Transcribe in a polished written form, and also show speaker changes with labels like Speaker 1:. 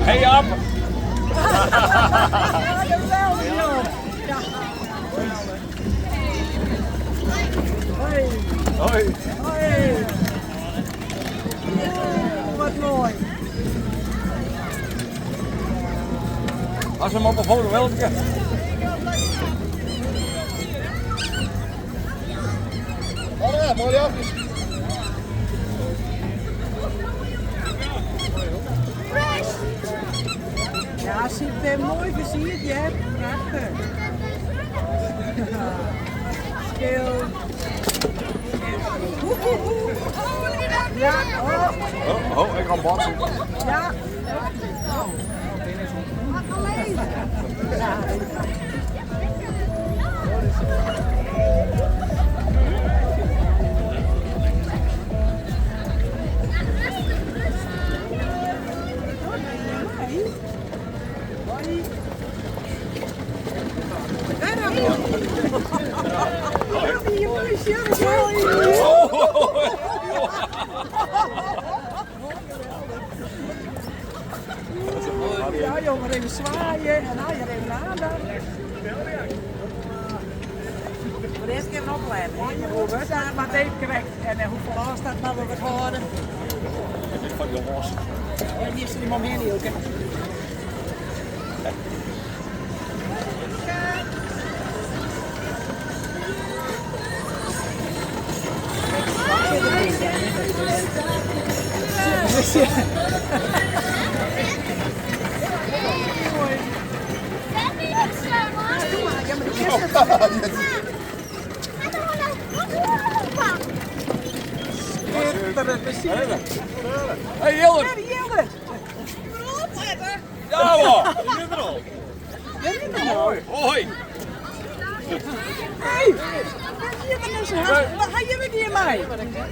Speaker 1: Hey Ab!
Speaker 2: Hoi.
Speaker 1: Hoi!
Speaker 2: Hoi. Wat mooi.
Speaker 1: Als we hem op een foto wel een
Speaker 3: Oh ja, mooi afjes.
Speaker 2: Ja, ziet er mooi versierd, je hebt prachtig. Stil. Ja, oh.
Speaker 1: Oh, ik ga botsen.
Speaker 2: Ja. Ja, jongen, even zwaaien en dan je even aandacht. Maar eerst even opletten. We staan maar even correct. En hoeveel afstand nou we wat horen?
Speaker 1: Van die jongens.
Speaker 2: Ja, die is er iemand heen ook.
Speaker 1: Hey Jilder! Ja hoor! Je bent er al! Hoi! Hoi!
Speaker 2: Hey! Wat ga je met hier mij?
Speaker 3: Wat is het?